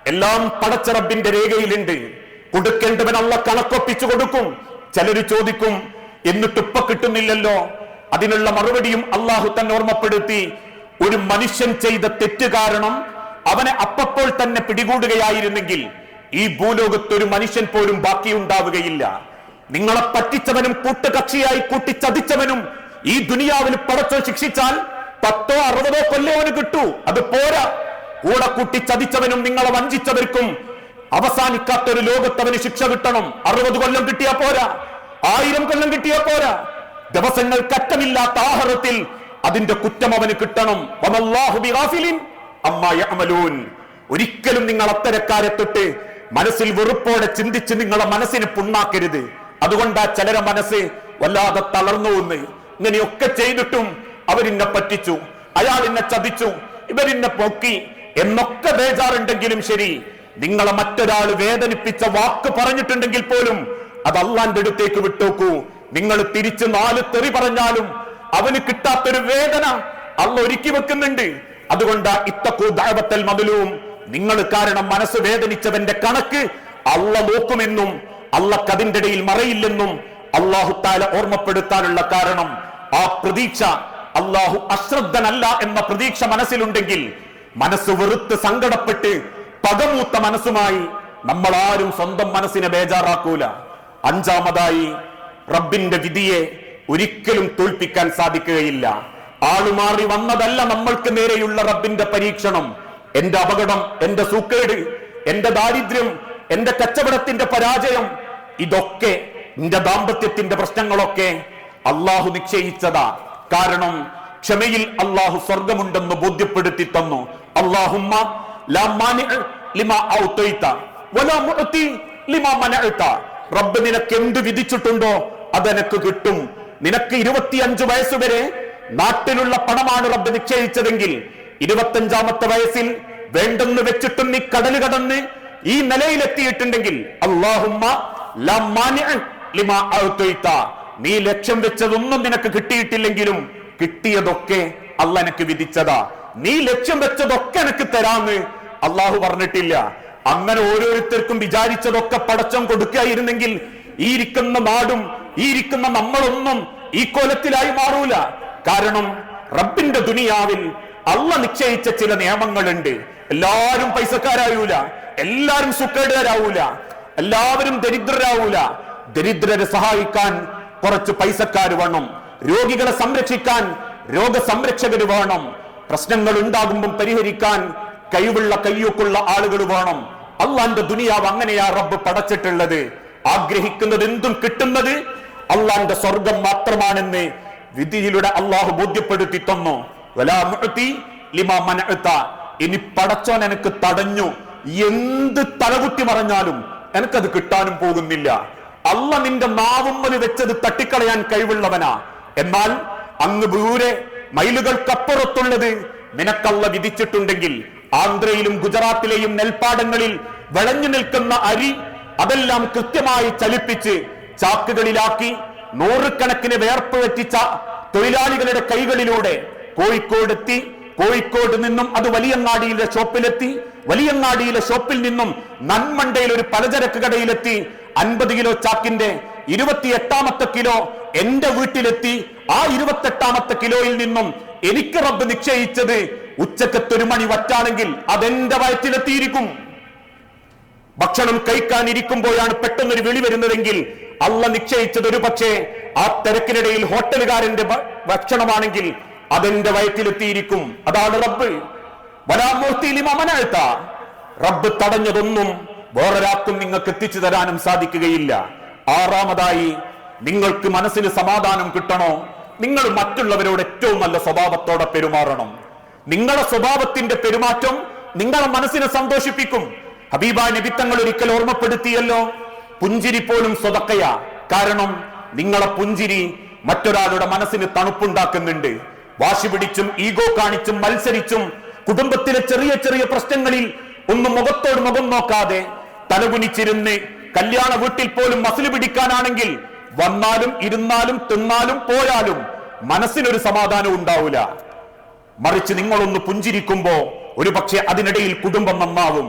എല്ലാം പടച്ച റബ്ബിന്റെ രേഖയിലുണ്ട്. കൊടുക്കേണ്ടവൻ അള്ളാഹ് കണക്കൊപ്പിച്ചു കൊടുക്കും. ചിലര് ചോദിക്കും, എന്നിട്ട് ഇപ്പൊ കിട്ടുന്നില്ലല്ലോ. അതിനുള്ള മറുപടിയും അള്ളാഹു തന്നെ ഓർമ്മപ്പെടുത്തി. ഒരു മനുഷ്യൻ ചെയ്ത തെറ്റ് കാരണം അവനെ അപ്പപ്പോൾ തന്നെ പിടികൂടുകയായിരുന്നെങ്കിൽ ഈ ഭൂലോകത്ത് ഒരു മനുഷ്യൻ പോലും ബാക്കിയുണ്ടാവുകയില്ല. നിങ്ങളെ പറ്റിച്ചവനും കൂട്ടുകക്ഷിയായി കൂട്ടിച്ചതിച്ചവനും ഈ ദുനിയാവിൽ പടച്ചോ ശിക്ഷിച്ചാൽ 10 or 60 കൊല്ലവന് കിട്ടൂ. അത് പോരാ. കൂടെ കൂട്ടിച്ചതിച്ചവനും നിങ്ങളെ വഞ്ചിച്ചവർക്കും അവസാനിക്കാത്തൊരു ലോകത്തവന് ശിക്ഷ കിട്ടണം. 60 കൊല്ലം കിട്ടിയാ പോരാ, 1000 കൊല്ലം കിട്ടിയാ പോരാ. ദിവസങ്ങൾ കറ്റമില്ലാത്ത ആഹാരത്തിൽ അതിന്റെ കുറ്റം അവന് കിട്ടണം. വമല്ലാഹു ബിഗാഫിലിൻ അമ്മാ യഅമലൂൻ. ഒരിക്കലും നിങ്ങൾ അത്തരക്കാരെ തൊട്ട് മനസ്സിൽ വെറുപ്പോടെ ചിന്തിച്ച് നിങ്ങളെ മനസ്സിനെ പുണ്ണാക്കരുത്. അതുകൊണ്ടാ ചിലരെ മനസ്സ് വല്ലാതെ തളർന്നു എന്ന്. ഇങ്ങനെയൊക്കെ ചെയ്തിട്ടും അവരെന്നെ പറ്റിച്ചു, അയാൾ എന്നെ ചതിച്ചു, ഇവരെന്നെ പൊക്കി എന്നൊക്കെ ബേജാറുണ്ടെങ്കിലും ശരി, നിങ്ങളെ മറ്റൊരാൾ വേദനിപ്പിച്ച വാക്ക് പറഞ്ഞിട്ടുണ്ടെങ്കിൽ പോലും അത് അള്ളാന്റെ അടുത്തേക്ക് വിട്ടോക്കൂ. നിങ്ങൾ തിരിച്ച് 4 തെറി പറഞ്ഞാലും അവന് കിട്ടാത്തൊരു വേദന അള്ളാഹ് ഒരുക്കി വെക്കുന്നുണ്ട്. അതുകൊണ്ട് ഇത്തഖൂ ദഅവത്തൽ മദ്ലൂം, നിങ്ങൾ കാരണം മനസ്സ് വേദനിച്ചവന്റെ കണക്ക് അള്ളാഹ് നോക്കുമെന്നും അള്ളാഹ് അതിന്റെ ഇടയിൽ മറയില്ലെന്നും അല്ലാഹു തആല ഓർമ്മപ്പെടുത്താനുള്ള കാരണം ആ പ്രതീക്ഷ, അള്ളാഹു അശ്രദ്ധനല്ല എന്ന പ്രതീക്ഷ മനസ്സിലുണ്ടെങ്കിൽ മനസ്സ് വെറുത്ത് സങ്കടപ്പെട്ട് പകമൂത്ത മനസ്സുമായി നമ്മൾ ആരും സ്വന്തം മനസ്സിനെ ബേജാറാക്കൂല. 5ാമതായി, റബ്ബിന്റെ വിധിയെ ഒരിക്കലും തോൽപ്പിക്കാൻ സാധിക്കുകയില്ല. ആളുമാറി വന്നതല്ല നമ്മൾക്ക് നേരെയുള്ള റബ്ബിന്റെ പരീക്ഷണം. എന്റെ അപകടം, എന്റെ സൂക്കേട്, എന്റെ ദാരിദ്ര്യം, എന്റെ കച്ചവടത്തിന്റെ പരാജയം, ഇതൊക്കെ എന്റെ ദാമ്പത്യത്തിന്റെ പ്രശ്നങ്ങളൊക്കെ അള്ളാഹു നിശ്ചയിച്ചതാ. കാരണം ക്ഷമയിൽ അള്ളാഹു സ്വർഗമുണ്ടെന്ന് ബോധ്യപ്പെടുത്തി തന്നു. അല്ലാഹുമ്മ ലാ മാനിഅ ലിമാ ഔതൈത വലാ മുഅതി ലിമാ മനഅത. റബ്ബ് നിനക്ക് എന്ത് വിധിച്ചിട്ടുണ്ടോ അതെനക്ക് കിട്ടും. നിനക്ക് 25 വയസ്സുവരെ നാട്ടിലുള്ള പണമാണ് റബ്ബ് നിശ്ചയിച്ചതെങ്കിൽ 25ാമത്തെ വയസ്സിൽ വേണ്ടെന്ന് വെച്ചിട്ടും നീ കടൽ കടന്ന് ഈ നിലയിലെത്തിയിട്ടുണ്ടെങ്കിൽ അല്ലാഹുമ്മ ലാ മാനിഅ ലിമാ ഔതൈത, നീ ലക്ഷ്യം വെച്ചതൊന്നും നിനക്ക് കിട്ടിയിട്ടില്ലെങ്കിലും കിട്ടിയതൊക്കെ അള്ളാഹ് എനിക്ക് വിധിച്ചതാ. നീ ലക്ഷ്യം വെച്ചതൊക്കെ എനിക്ക് തരാന്ന് അള്ളാഹു പറഞ്ഞിട്ടില്ല. അങ്ങനെ ഓരോരുത്തർക്കും വിചാരിച്ചതൊക്കെ പടച്ചം കൊടുക്കായിരുന്നെങ്കിൽ ഈ ഇരിക്കുന്ന നാടും ഈ ഇരിക്കുന്ന നമ്മളൊന്നും ഈ കോലത്തിലായി മാറൂല. കാരണം റബ്ബിന്റെ ദുനിയാവിൽ അള്ളാഹ് നിശ്ചയിച്ച ചില നിയമങ്ങളുണ്ട്. എല്ലാവരും പൈസക്കാരായൂല, എല്ലാവരും സുഖേടുകാരാവൂല, എല്ലാവരും ദരിദ്രരാവൂല. ദരിദ്രരെ സഹായിക്കാൻ കുറച്ച് പൈസക്കാർ വേണം, രോഗികളെ സംരക്ഷിക്കാൻ രോഗസംരക്ഷകർ വേണം, പ്രശ്നങ്ങൾ ഉണ്ടാകുമ്പോൾ പരിഹരിക്കാൻ കഴിവുള്ള കയ്യൊക്കുള്ള ആളുകൾ വേണം. അള്ളാന്റെ ദുനിയാവ് അങ്ങനെയാ റബ്ബ് പടച്ചിട്ടുള്ളത്. ആഗ്രഹിക്കുന്നത് എന്തും കിട്ടുന്നത് അള്ളാന്റെ സ്വർഗം മാത്രമാണെന്ന് വിധിയിലൂടെ അള്ളാഹു ബോധ്യപ്പെടുത്തി തന്നു. വലാ മുഅതി ലിമാ മനഅത, ഇനി പടച്ചോൻ എനിക്ക് തടഞ്ഞു, എന്ത് തലകുത്തി മറിഞ്ഞാലും എനിക്കത് കിട്ടാനും പോകുന്നില്ല. അള്ളാഹ് നിന്റെ നാവുമ്മൽ വെച്ചത് തട്ടിക്കളയാൻ കഴിവുള്ളവനാ. എന്നാൽ അങ്ങ് ദൂരെ മൈലുകൾക്കപ്പുറത്തുള്ളത് നിനക്കള്ള വിധിച്ചിട്ടുണ്ടെങ്കിൽ, ആന്ധ്രയിലും ഗുജറാത്തിലെയും നെൽപ്പാടങ്ങളിൽ വിളഞ്ഞു നിൽക്കുന്ന അരി അതെല്ലാം കൃത്യമായി ചലിപ്പിച്ച് ചാക്കുകളിലാക്കി 100 കണക്കിന് വേർപ്പ് വെറ്റിച്ച തൊഴിലാളികളുടെ കൈകളിലൂടെ കോഴിക്കോടെത്തി. കോഴിക്കോട് നിന്നും അത് വലിയങ്ങാടിയിലെ ഷോപ്പിലെത്തി. വലിയങ്ങാടിയിലെ ഷോപ്പിൽ നിന്നും നന്മണ്ടയിൽ ഒരു പലചരക്ക് കടയിലെത്തി. 50 കിലോ ചാക്കിന്റെ 28ാമത്തെ കിലോ എന്റെ വീട്ടിലെത്തി. ആ 28ാമത്തെ കിലോയിൽ നിന്നും എനിക്ക് റബ്ബ് നിശ്ചയിച്ചത് ഉച്ചക്കത്തെ 1 മണി വറ്റാണെങ്കിൽ അതെന്റെ വയറ്റിലെത്തിയിരിക്കും. ഭക്ഷണം കഴിക്കാനിരിക്കുമ്പോഴാണ് പെട്ടെന്നൊരു വിളി വരുന്നതെങ്കിൽ അള്ളാഹ് നിശ്ചയിച്ചത് ഒരു പക്ഷേ ആ തിരക്കിനിടയിൽ ഹോട്ടലുകാരന്റെ ഭക്ഷണമാണെങ്കിൽ അതെന്റെ വയറ്റിലെത്തിയിരിക്കും. അതാണ് റബ്ബ്. വലാ മുഅതി ലിമാ മനഅത, റബ്ബ് തടഞ്ഞതൊന്നും വേറൊരാൾക്കും നിങ്ങൾക്ക് എത്തിച്ചു തരാനും സാധിക്കുകയില്ല. 6ാമതായി, നിങ്ങൾക്ക് മനസ്സിന് സമാധാനം കിട്ടണോ, നിങ്ങൾ മറ്റുള്ളവരോട് ഏറ്റവും നല്ല സ്വഭാവത്തോടെ പെരുമാറണം. നിങ്ങളുടെ സ്വഭാവത്തിന്റെ പെരുമാറ്റം നിങ്ങളെ മനസ്സിനെ സന്തോഷിപ്പിക്കും. ഹബീബായ നബി തങ്ങൾ ഒരിക്കൽ ഓർമ്മപ്പെടുത്തിയല്ലോ, പുഞ്ചിരി പോലും സ്വതക്കയാ. കാരണം നിങ്ങളെ പുഞ്ചിരി മറ്റൊരാളുടെ മനസ്സിന് തണുപ്പുണ്ടാക്കുന്നുണ്ട്. വാശി പിടിച്ചും ഈഗോ കാണിച്ചും മത്സരിച്ചും കുടുംബത്തിലെ ചെറിയ ചെറിയ പ്രശ്നങ്ങളിൽ ഒന്നും മുഖത്തോട് മുഖം നോക്കാതെ തലകുനിച്ചിരുന്ന് കല്യാണ വീട്ടിൽ പോലും മസില് പിടിക്കാനാണെങ്കിൽ വന്നാലും ഇരുന്നാലും തിന്നാലും പോയാലും മനസ്സിനൊരു സമാധാനം ഉണ്ടാവില്ല. മറിച്ച് നിങ്ങളൊന്ന് പുഞ്ചിരിക്കുമ്പോ ഒരു പക്ഷെ അതിനിടയിൽ കുടുംബം നന്നാവും.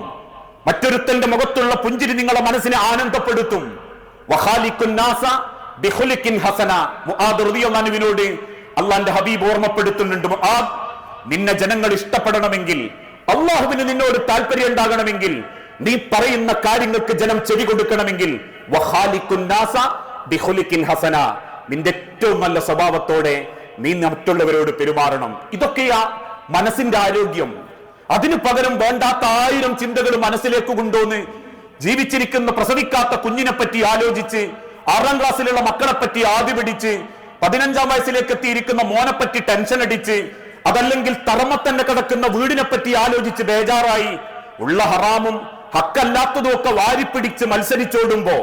മറ്റൊരുത്തന്റെ മുഖത്തുള്ള പുഞ്ചിരി നിങ്ങളെ മനസ്സിനെ ആനന്ദപ്പെടുത്തും. മുആദ് അള്ളാന്റെ ഹബീബ് ഓർമ്മപ്പെടുത്തുന്നുണ്ട്, മുആദ്, നിന്നെ ജനങ്ങൾ ഇഷ്ടപ്പെടണമെങ്കിൽ, അള്ളാഹുവിന് നിന്നോട് താല്പര്യം ഉണ്ടാകണമെങ്കിൽ, നീ പറയുന്ന കാര്യങ്ങൾക്ക് ജനം ചെവി കൊടുക്കണമെങ്കിൽ നിന്റെ ഏറ്റവും നല്ല സ്വഭാവത്തോടെ നീ മറ്റുള്ളവരോട് പെരുമാറണം. ഇതൊക്കെയാ മനസ്സിന്റെ ആരോഗ്യം. അതിനു പകരം വേണ്ടാത്ത 1000 ചിന്തകൾ മനസ്സിലേക്ക് കൊണ്ടുവന്ന് ജീവിച്ചിരിക്കുന്ന പ്രസവിക്കാത്ത കുഞ്ഞിനെ പറ്റി ആലോചിച്ച്, 6ാം ക്ലാസ്സിലുള്ള മക്കളെ പറ്റി ആദ്യ പിടിച്ച്, 15ാം വയസ്സിലേക്ക് എത്തിയിരിക്കുന്ന മോനെ പറ്റി ടെൻഷൻ അടിച്ച്, അതല്ലെങ്കിൽ തറമത്തന്നെ കിടക്കുന്ന വീടിനെ പറ്റി ആലോചിച്ച് ബേജാറായി, ഉള്ള ഹറാമും ഹക്കല്ലാത്തതും ഒക്കെ വാരിപ്പിടിച്ച് മത്സരിച്ചോടുമ്പോ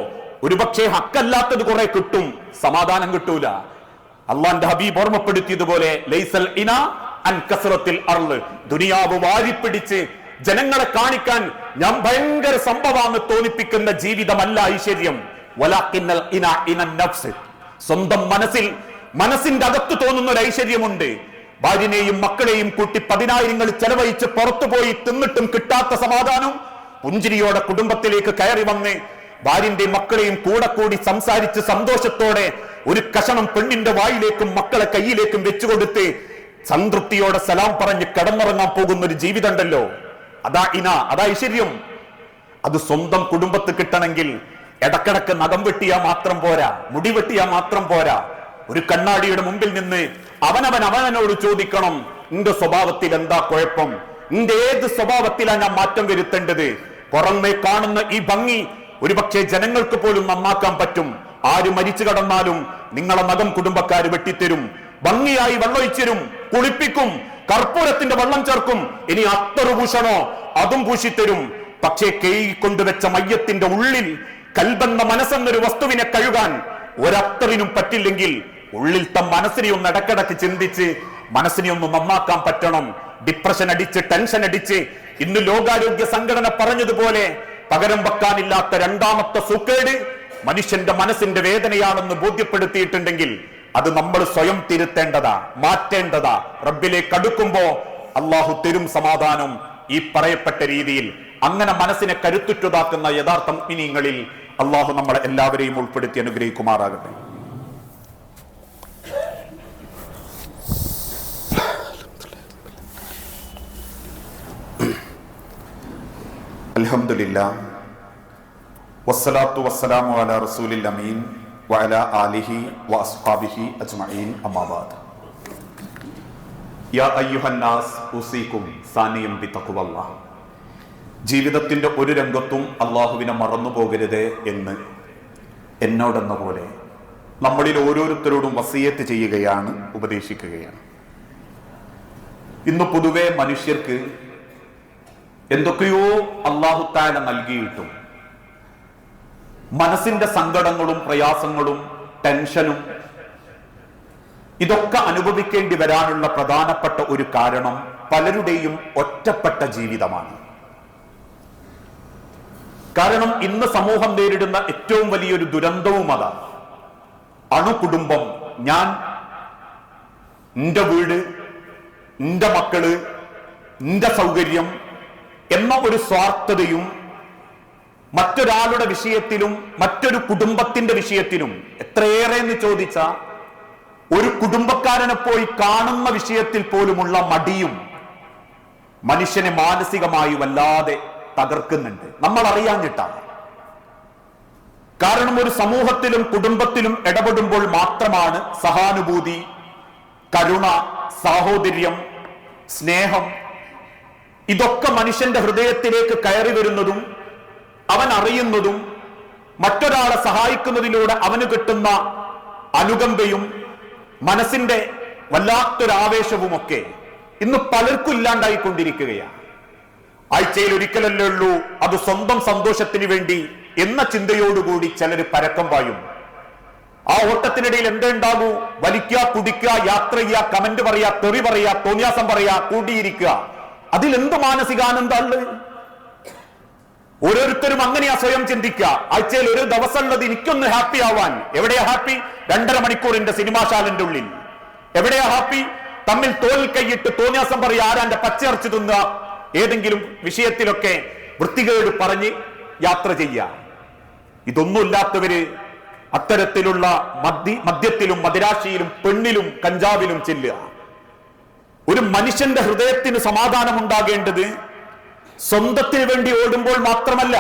ഒരുപക്ഷെ ഹക്കല്ലാത്തത് കുറെ കിട്ടും, സമാധാനം കിട്ടൂല. അള്ളാന്റെ ഹബീബ് ഓർമ്മപ്പെടുത്തിയതുപോലെ ലൈസൽ ഇന അൻ കസ്റത്തിൽ അർള്, ദുനിയാവ് വാരിപ്പിടിച്ച് ജനങ്ങളെ കാണിക്കാൻ ഞാൻ ഭയങ്കര സംഭവമാണെന്ന് തോന്നിപ്പിക്കുന്ന ജീവിതമല്ല ഐശ്വര്യം. വലാകിന്നൽ ഇന ഇനൻ നഫ്സ്, സ്വന്തം മനസ്സിന്റെ അകത്ത് തോന്നുന്ന ഒരു ഐശ്വര്യമുണ്ട്. ഭാര്യനെയും മക്കളെയും കൂട്ടി 10,000 ചെലവഴിച്ച് പുറത്തുപോയി തിന്നിട്ടും കിട്ടാത്ത സമാധാനം പുഞ്ചിരിയോടെ കുടുംബത്തിലേക്ക് കയറി വന്ന് ഭാര്യന്റെയും മക്കളെയും കൂടെ കൂടി സംസാരിച്ച് സന്തോഷത്തോടെ ഒരു കഷണം പെണ്ണിന്റെ വായിലേക്കും മക്കളെ കയ്യിലേക്കും വെച്ചുകൊടുത്ത് സംതൃപ്തിയോടെ സലാം പറഞ്ഞ് കിടന്നുറങ്ങാൻ പോകുന്ന ഒരു ജീവിതം ഉണ്ടല്ലോ, അതാ ഐശ്വര്യം. അത് സ്വന്തം കുടുംബത്ത് കിട്ടണമെങ്കിൽ ഇടക്കിടക്ക് നഖം വെട്ടിയാ മാത്രം പോരാ, മുടി വെട്ടിയാ മാത്രം പോരാ. ഒരു കണ്ണാടിയുടെ മുമ്പിൽ നിന്ന് അവനവനോട് ചോദിക്കണം, നിന്റെ സ്വഭാവത്തിൽ എന്താ കുഴപ്പം, നിന്റെ ഏത് സ്വഭാവത്തിലാണ് ഞാൻ മാറ്റം വരുത്തേണ്ടത്? പുറമെ കാണുന്ന ഈ ഭംഗി ഒരുപക്ഷെ ജനങ്ങൾക്ക് പോലും നന്നാക്കാൻ പറ്റും. ആര് മരിച്ചു കടന്നാലും നിങ്ങളെ നഖം കുടുംബക്കാർ വെട്ടിത്തരും, ഭംഗിയായി വെള്ളമൊഴിച്ചരും, കുളിപ്പിക്കും, കർപ്പൂരത്തിന്റെ വെള്ളം ചേർക്കും, ഇനി അത്തറ് പൂശണോ അതും പൂശിത്തരും. പക്ഷേ കൈകൊണ്ടുവെച്ച മയ്യത്തിന്റെ ഉള്ളിൽ കൽബെന്ന മനസ്സെന്നൊരു വസ്തുവിനെ കഴുകാൻ ഒരത്തറിനും പറ്റില്ലെങ്കിൽ ഉള്ളിലത്തെ മനസ്സിനെ ഒന്ന് ഇടക്കിടക്ക് ചിന്തിച്ച് മനസ്സിനെ ഒന്ന് നന്നാക്കാൻ പറ്റണം. ഡിപ്രഷൻ അടിച്ച് ടെൻഷൻ അടിച്ച് ഇന്ന് ലോകാരോഗ്യ സംഘടന പറഞ്ഞതുപോലെ പകരം വെക്കാനില്ലാത്ത 2ാമത്തെ സുക്കേട് മനുഷ്യന്റെ മനസ്സിന്റെ വേദനയാണെന്ന് ബോധ്യപ്പെടുത്തിയിട്ടുണ്ടെങ്കിൽ അത് നമ്മൾ സ്വയം തിരുത്തേണ്ടതാ, മാറ്റേണ്ടതാ. റബ്ബിലേക്ക് അടുക്കുമ്പോ അള്ളാഹു തരും സമാധാനം ഈ പറയപ്പെട്ട രീതിയിൽ. അങ്ങനെ മനസ്സിനെ കരുത്തുറ്റതാക്കുന്ന യഥാർത്ഥ മുഅ്മിനീങ്ങളിൽ അള്ളാഹു നമ്മളെ എല്ലാവരെയും ഉൾപ്പെടുത്തി അനുഗ്രഹിക്കുമാറാകട്ടെ. അൽഹംദുലില്ലാഹ് വസ്സലാത്തു വസ്സലാമു അലാ റസൂലിൽ അമീൻ വഅലാ ആലിഹി വഅസ്ഹാബിഹി അജ്മഈൻ അമ്മാ ബഅദ്. യാ അയ്യുഹന്നാസ് ഉസീകും സാനിയം ബിതഖ്വല്ലാഹ്. ജീവിതത്തിന്റെ ഒരു രംഗത്തും അള്ളാഹുവിനെ മറന്നു പോകരുത് എന്ന് എന്നോടെന്ന പോലെ നമ്മളിൽ ഓരോരുത്തരോടും വസിയത്ത് ചെയ്യുകയാണ്, ഉപദേശിക്കുകയാണ്. ഇന്ന് പൊതുവെ മനുഷ്യർക്ക് എന്തൊക്കെയോ അല്ലാഹു തആല നൽകിയിട്ടും മനസ്സിന്റെ സങ്കടങ്ങളും പ്രയാസങ്ങളും ടെൻഷനും ഇതൊക്കെ അനുഭവിക്കേണ്ടി വരാനുള്ള പ്രധാനപ്പെട്ട ഒരു കാരണം പലരുടെയും ഒറ്റപ്പെട്ട ജീവിതമാണ്. കാരണം ഇന്ന് സമൂഹം നേരിടുന്ന ഏറ്റവും വലിയൊരു ദുരന്തവും അതാണ്. അണുകുടുംബം, ഞാൻ, എന്റെ വീട്, എന്റെ മക്കള്, എന്റെ സൗകര്യം എന്ന ഒരു സ്വാർത്ഥതയും മറ്റൊരാളുടെ വിഷയത്തിലും മറ്റൊരു കുടുംബത്തിന്റെ വിഷയത്തിലും എത്രയേറെ എന്ന് ചോദിച്ച ഒരു കുടുംബക്കാരനെ പോയി കാണുന്ന വിഷയത്തിൽ പോലുമുള്ള മടിയും മനുഷ്യനെ മാനസികമായി വല്ലാതെ തകർക്കുന്നുണ്ട്. നമ്മൾ അറിയാഞ്ഞിട്ടാണ്. കാരണം ഒരു സമൂഹത്തിലും കുടുംബത്തിലും ഇടപെടുമ്പോൾ മാത്രമാണ് സഹാനുഭൂതി, കരുണ, സാഹോദര്യം, സ്നേഹം ഇതൊക്കെ മനുഷ്യന്റെ ഹൃദയത്തിലേക്ക് കയറി വരുന്നതും അവൻ അറിയുന്നതും മറ്റൊരാളെ സഹായിക്കുന്നതിലൂടെ അവന് കിട്ടുന്ന അനുകമ്പയും മനസ്സിന്റെ വല്ലാത്തൊരാവേശവുമൊക്കെ ഇന്ന് പലർക്കും ഇല്ലാണ്ടായിക്കൊണ്ടിരിക്കുകയാണ്. ആഴ്ചയിൽ ഒരിക്കലല്ലേ ഉള്ളൂ, അത് സ്വന്തം സന്തോഷത്തിന് വേണ്ടി എന്ന ചിന്തയോടുകൂടി ചിലർ പരക്കം പായും. ആ ഓട്ടത്തിനിടയിൽ എന്തുണ്ടാകൂ? വലിക്കുക, കുടിക്കുക, യാത്ര ചെയ്യുക, കമന്റ് പറയുക, തെറി പറയുക, തോന്നിയാസം പറയുക, കൂടിയിരിക്കുക. അതിലെന്ത് മാനസികാനന്ദമുള്ളത്? ഓരോരുത്തരും അങ്ങനെയാ സ്വയം ചിന്തിക്കുക. ആഴ്ചയിൽ ഒരു ദിവസം ഉള്ളത് എനിക്കൊന്ന് ഹാപ്പി ആവാൻ. എവിടെയാ ഹാപ്പി? 2.5 മണിക്കൂറിന്റെ സിനിമാശാലന്റെ ഉള്ളിൽ. എവിടെയാ ഹാപ്പി? തമ്മിൽ തോൽ കൈയിട്ട് തോന്നിയാസം പറയുക, ആരാന്റെ പച്ചയറച്ചു തിന്നുക, ഏതെങ്കിലും വിഷയത്തിലൊക്കെ വൃത്തികേട് പറഞ്ഞ് യാത്ര ചെയ്യുക. ഇതൊന്നുമില്ലാത്തവര് അത്തരത്തിലുള്ള മദ്യത്തിലും മദിരാശിയിലും പെണ്ണിലും കഞ്ചാവിലും ചെല്ലുക. ഒരു മനുഷ്യന്റെ ഹൃദയത്തിന് സമാധാനം ഉണ്ടാകേണ്ടത് സ്വന്തത്തിന് വേണ്ടി ഓടുമ്പോൾ മാത്രമല്ല,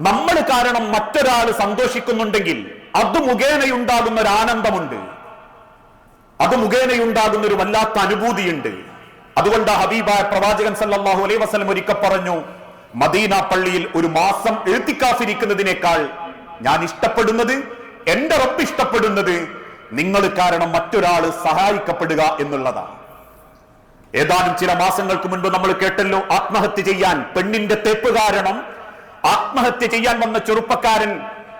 നമ്മൾ കാരണം മറ്റൊരാൾ സന്തോഷിക്കുന്നുണ്ടെങ്കിൽ അത് മുഖേനയുണ്ടാകുന്ന ഒരു ആനന്ദമുണ്ട്, അത് മുഖേനയുണ്ടാകുന്ന ഒരു വല്ലാത്ത അനുഭൂതിയുണ്ട്. അതുകൊണ്ട് ഹബീബായ പ്രവാചകൻ സല്ലല്ലാഹു അലൈഹി വസല്ലം ഒരിക്കൽ പറഞ്ഞു, മദീന പള്ളിയിൽ ഒരു മാസം എഴുത്തിക്കാഫിരിക്കുന്നതിനേക്കാൾ ഞാൻ ഇഷ്ടപ്പെടുന്നത്, എന്റെ റബ്ബ് ഇഷ്ടപ്പെടുന്നത് നിങ്ങൾ കാരണം മറ്റൊരാൾ സഹായിക്കപ്പെടുക എന്നുള്ളതാണ്. ഏതാനും ചില മാസങ്ങൾക്ക് മുൻപ് നമ്മൾ കേട്ടല്ലോ, ആത്മഹത്യ ചെയ്യാൻ പെണ്ണിന്റെ തേപ്പ് കാരണം ആത്മഹത്യ ചെയ്യാൻ വന്ന ചെറുപ്പക്കാരൻ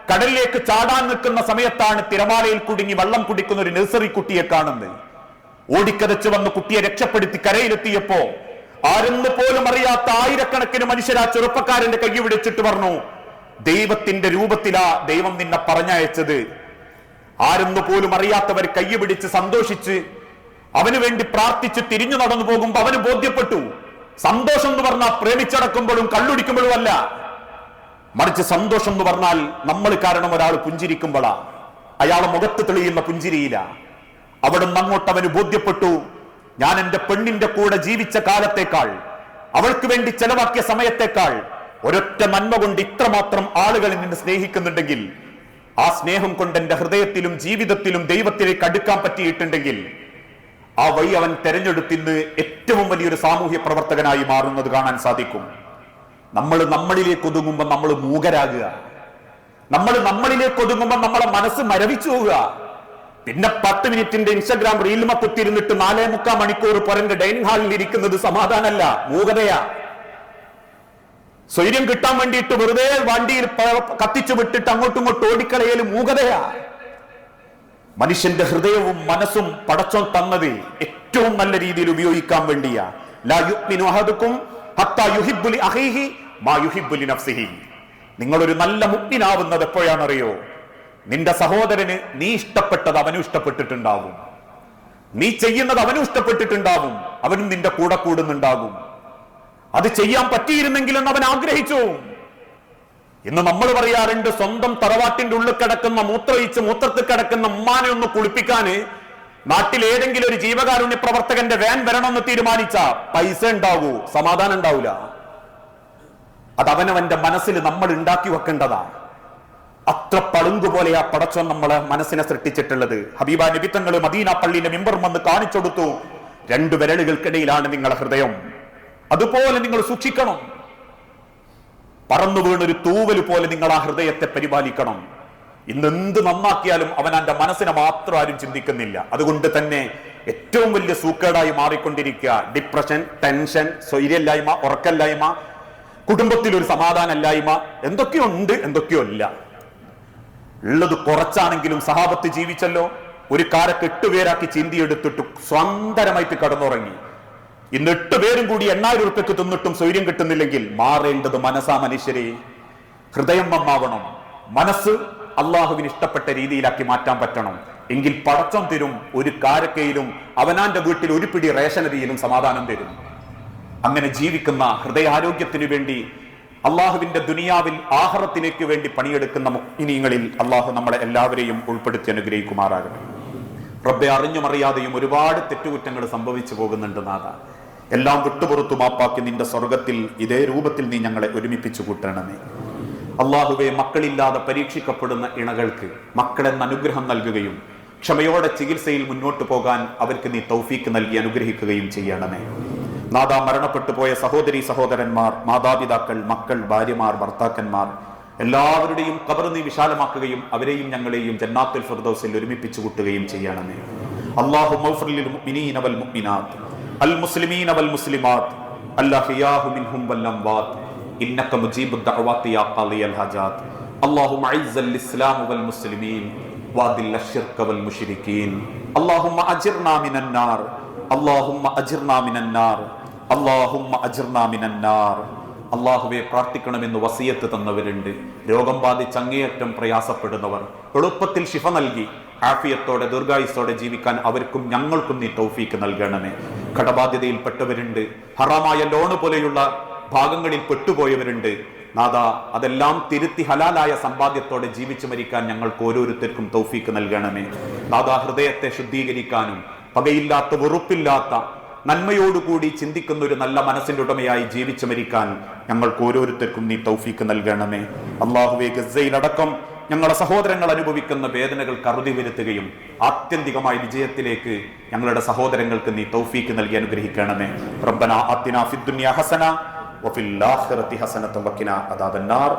കടലിലേക്ക് ചാടാൻ നിൽക്കുന്ന സമയത്താണ് തിരമാലയിൽ കുടുങ്ങി വെള്ളം കുടിക്കുന്ന ഒരു നഴ്സറി കുട്ടിയെ കാണുന്നത്. ഓടിക്കതച്ചു വന്ന് കുട്ടിയെ രക്ഷപ്പെടുത്തി കരയിലെത്തിയപ്പോ ആരെന്ന് പോലും അറിയാത്ത ആയിരക്കണക്കിന് മനുഷ്യർ ആ ചെറുപ്പക്കാരന്റെ കൈ പിടിച്ചിട്ട് പറഞ്ഞു, ദൈവത്തിന്റെ രൂപത്തിലാ ദൈവം നിന്നെ പറഞ്ഞയച്ചത്. ആരെന്ന് പോലും അറിയാത്തവർ കൈ പിടിച്ച് സന്തോഷിച്ച് അവന് വേണ്ടി പ്രാർത്ഥിച്ച് തിരിഞ്ഞു നടന്നു പോകുമ്പോ അവന് ബോധ്യപ്പെട്ടു, സന്തോഷം എന്ന് പറഞ്ഞാൽ പ്രേമിച്ചടക്കുമ്പോഴും കള്ളുടിക്കുമ്പോഴും അല്ല, മറിച്ച് സന്തോഷം എന്ന് പറഞ്ഞാൽ നമ്മൾ കാരണം ഒരാൾ പുഞ്ചിരിക്കുമ്പോഴാ, അയാളെ മുഖത്ത് തെളിയുന്ന പുഞ്ചിരിയില്ല. അവിടുന്ന് അങ്ങോട്ട് അവന് ബോധ്യപ്പെട്ടു, ഞാൻ എന്റെ പെണ്ണിന്റെ കൂടെ ജീവിച്ച കാലത്തേക്കാൾ, അവൾക്ക് വേണ്ടി ചെലവാക്കിയ സമയത്തേക്കാൾ ഒരൊറ്റ നന്മ കൊണ്ട് ഇത്രമാത്രം ആളുകൾ നിന്നെ സ്നേഹിക്കുന്നുണ്ടെങ്കിൽ, ആ സ്നേഹം കൊണ്ട് എന്റെ ഹൃദയത്തിലും ജീവിതത്തിലും ദൈവത്തിലേക്ക് അടുക്കാൻ പറ്റിയിട്ടുണ്ടെങ്കിൽ ആ വഴി അവൻ തെരഞ്ഞെടുത്തിന്ന് ഏറ്റവും വലിയൊരു സാമൂഹ്യ പ്രവർത്തകനായി മാറുന്നത് കാണാൻ സാധിക്കും. നമ്മൾ നമ്മളിലേക്ക് ഒതുങ്ങുമ്പോൾ നമ്മൾ മൂകരാകുക, നമ്മൾ നമ്മളിലേക്ക് ഒതുങ്ങുമ്പോൾ നമ്മളെ മനസ്സ് മരവിച്ചു പോവുക. പിന്നെ 10 മിനിറ്റിന്റെ ഇൻസ്റ്റാഗ്രാം റീലുമ കുത്തിരുന്നിട്ട് 4.25 മണിക്കൂർ പുറന്റെ ഡൈനിങ് ഹാളിൽ ഇരിക്കുന്നത് സമാധാനമല്ല, മൂകതയാ. സ്വൈര്യം കിട്ടാൻ വേണ്ടിയിട്ട് വെറുതെ വണ്ടിയിൽ കത്തിച്ചു വിട്ടിട്ട് അങ്ങോട്ടും ഇങ്ങോട്ടും ഓടിക്കളയൽ മൂകതയാ. മനുഷ്യന്റെ ഹൃദയവും മനസ്സും പടച്ചോൻ തന്നത് ഏറ്റവും നല്ല രീതിയിൽ ഉപയോഗിക്കാൻ വേണ്ടിയാ. ലാ യുഅ്മിനു അഹദുക്കും ഹത്താ യുഹിബ്ബു ലി അഖീഹി മാ യുഹിബ്ബു ലി നഫ്സിഹി. നിങ്ങളൊരു നല്ല മുഅ്മിനാവുന്നത് എപ്പോഴാണെന്നറിയോ? നിന്റെ സഹോദരന് നീ ഇഷ്ടപ്പെട്ടത് അവനും ഇഷ്ടപ്പെട്ടിട്ടുണ്ടാവും, നീ ചെയ്യുന്നത് അവനും ഇഷ്ടപ്പെട്ടിട്ടുണ്ടാവും, അവനും നിന്റെ കൂടെ കൂടുന്നുണ്ടാകും. അത് ചെയ്യാൻ പറ്റിയിരുന്നെങ്കിലെന്ന് അവൻ ആഗ്രഹിച്ചു. ഇന്ന് നമ്മൾ പറയാറുണ്ട്, സ്വന്തം തറവാട്ടിന്റെ ഉള്ളിൽ കിടക്കുന്ന മൂത്രയിച്ച് മൂത്രത്തിൽ കിടക്കുന്ന ഉമ്മാനെ ഒന്ന് കുളിപ്പിക്കാന് നാട്ടിൽ ഏതെങ്കിലും ഒരു ജീവകാരുണ്യ പ്രവർത്തകന്റെ വാൻ വരണമെന്ന് തീരുമാനിച്ച പൈസ ഉണ്ടാവൂ, സമാധാനം ഉണ്ടാവൂല. അത് അവനവന്റെ മനസ്സിൽ നമ്മൾ ഉണ്ടാക്കി വെക്കേണ്ടതാ. അത്ര പളുങ്കുപോലെ ആ പടച്ചോൻ നമ്മളെ മനസ്സിനെ സൃഷ്ടിച്ചിട്ടുള്ളത്. ഹബീബ നബി തങ്ങൾ മദീന പള്ളിയിലെ മിമ്പർ വന്ന് കാണിച്ചു കൊടുത്തു, 2 വിരലുകൾക്കിടയിലാണ് നിങ്ങളെ ഹൃദയം, അതുപോലെ നിങ്ങൾ സൂക്ഷിക്കണം. പറന്നു വീണൊരു തൂവൽ പോലെ നിങ്ങൾ ആ ഹൃദയത്തെ പരിപാലിക്കണം. ഇന്ന് എന്ത് നന്നാക്കിയാലും അവനന്റെ മനസ്സിനെ മാത്രം ആരും ചിന്തിക്കുന്നില്ല. അതുകൊണ്ട് തന്നെ ഏറ്റവും വലിയ സൂക്കേടായി മാറിക്കൊണ്ടിരിക്കുക ഡിപ്രഷൻ, ടെൻഷൻ, സ്വൈര്യമില്ലായ്മ, ഉറക്കമില്ലായ്മ, കുടുംബത്തിലൊരു സമാധാനമില്ലായ്മ, എന്തൊക്കെയോ ഉണ്ട്, എന്തൊക്കെയോ ഇല്ല. ഉള്ളത് കുറച്ചാണെങ്കിലും സഹാബത്ത് ജീവിച്ചല്ലോ. ഒരു കാരക്ക് 8 പേരാക്കി ചിന്തിയെടുത്തിട്ട് സ്വന്തരമായിട്ട് കടന്നുറങ്ങി. ഇന്ന് 8 പേരും കൂടി 8000 ഉറുപ്പ്യക്ക് തിന്നിട്ടും സ്വൈര്യം കിട്ടുന്നില്ലെങ്കിൽ മാറേണ്ടത് മനസ്സാ. മനുഷ്യരെ ഹൃദയം നന്നാവണം, മനസ്സ് അള്ളാഹുവിന് ഇഷ്ടപ്പെട്ട രീതിയിലാക്കി മാറ്റാൻ പറ്റണം. എങ്കിൽ പടച്ചം തരും ഒരു കാരക്കയിലും അവനാന്റെ വീട്ടിൽ ഒരു പിടി റേഷനരിയിലും സമാധാനം തരും. അങ്ങനെ ജീവിക്കുന്ന ഹൃദയാരോഗ്യത്തിനു വേണ്ടി അള്ളാഹുവിന്റെ ദുനിയാവിൽ ആഖിറത്തിലേക്ക് വേണ്ടി പണിയെടുക്കുന്ന മുഅ്മിനീങ്ങളിൽ അള്ളാഹു നമ്മളെ എല്ലാവരെയും ഉൾപ്പെടുത്തി അനുഗ്രഹിക്കുമാറാകട്ടെ. റബ്ബെ, അറിഞ്ഞും അറിയാതെയും ഒരുപാട് തെറ്റുകുറ്റങ്ങൾ സംഭവിച്ചു പോകുന്നുണ്ട് നാഥ. എല്ലാം വിട്ടുപുറത്തു മാപ്പാക്കി നിന്റെ സ്വർഗത്തിൽ ഇതേ രൂപത്തിൽ നീ ഞങ്ങളെ ഒരുമിപ്പിച്ചു കൂട്ടണമേ. അള്ളാഹുവെ, മക്കളില്ലാതെ പരീക്ഷിക്കപ്പെടുന്ന ഇണകൾക്ക് മക്കളെന്ന അനുഗ്രഹം നൽകുകയും ക്ഷമയോടെ ചികിത്സയിൽ മുന്നോട്ട് പോകാൻ അവർക്ക് നീ തൗഫീക്ക് നൽകി അനുഗ്രഹിക്കുകയും ചെയ്യണമേ. നാഥ, മരണപ്പെട്ടു പോയ സഹോദരി സഹോദരന്മാർ, മാതാപിതാക്കൾ, മക്കൾ, ഭാര്യമാർ, ഭർത്താക്കന്മാർ എല്ലാവരുടെയും ഖബർ നീ വിശാലമാക്കുകയും അവരെയും ഞങ്ങളെയും ജന്നാത്തുൽ ഫിർദൗസിൽ ഒരുമിപ്പിച്ചു കൂട്ടുകയും ചെയ്യണമേ. അല്ലാഹുമ്മ ഗ്ഫിർ ലിൽ മുഅ്മിനീന വൽ മുഅ്മിനാത്ത് അൽ മുസ്ലിമീന വൽ മുസ്ലിമാത്ത് അൽഅഹ്യാഉ മിൻഹും വൽ അംവാത്ത് ഇന്നക മുജീബുദ് ദഅവാതി യാ ഖാദിയൽ ഹജാത്ത്. അല്ലാഹുമ്മ അഇസ്സൽ ഇസ്ലാം വൽ മുസ്ലിമീൻ വഅദിൽ അശ്ശിർക വൽ മുശ്രികീൻ. അല്ലാഹുമ്മ അജിർനാ മിനൻ നാർ, അല്ലാഹുമ്മ അജിർനാ മിനൻ നാർ, അല്ലാഹുമ്മ അജിർനാ മിനൻ നാർ. അള്ളാഹുവെ, പ്രാർത്ഥിക്കണമെന്ന് വസിയത്ത് തന്നവരുണ്ട്. രോഗം ബാധിച്ച് അങ്ങേയറ്റം പ്രയാസപ്പെടുന്നവർ എളുപ്പത്തിൽ ശിഫ നൽകി ആഫിയത്തോടെ ദീർഘായുസ്സോടെ ജീവിക്കാൻ അവർക്കും ഞങ്ങൾക്കും നീ തൗഫീക്ക് നൽകണമേ. കടബാധ്യതയിൽപ്പെട്ടവരുണ്ട്. ഹറാമായ ലോണ് പോലെയുള്ള ഭാഗങ്ങളിൽ പെട്ടുപോയവരുണ്ട്. നാഥ, അതെല്ലാം തിരുത്തി ഹലാലായ സമ്പാദ്യത്തോടെ ജീവിച്ചു മരിക്കാൻ ഞങ്ങൾക്ക് ഓരോരുത്തർക്കും തൗഫീക്ക് നൽകണമേ. നാഥ, ഹൃദയത്തെ ശുദ്ധീകരിക്കാനും പകയില്ലാത്ത വെറുപ്പില്ലാത്ത നന്മയോടുകൂടി ചിന്തിക്കുന്ന ഒരു നല്ല മനസ്സിന്റെ ഉടമയായി ജീവിച്ചു മരിക്കാൻ ഞങ്ങൾക്ക് ഓരോരുത്തർക്കും നീ തൗഫീക്ക് നൽകണമേ. അല്ലാഹുവേ, ഗസയിലടക്കം ഞങ്ങളുടെ സഹോദരങ്ങൾ അനുഭവിക്കുന്ന വേദനകൾ അറുതി വരുത്തുകയും ആത്യന്തികമായ വിജയത്തിലേക്ക് ഞങ്ങളുടെ സഹോദരങ്ങൾക്ക് നീ തൗഫീക്ക് നൽകി അനുഗ്രഹിക്കണമേ. റബ്ബനാ ആതിനാ ഫിദ്ദുനിയ ഹസന വഫിൽ ആഖിറതി ഹസനത വഖിനാ അദാബന്നാർ.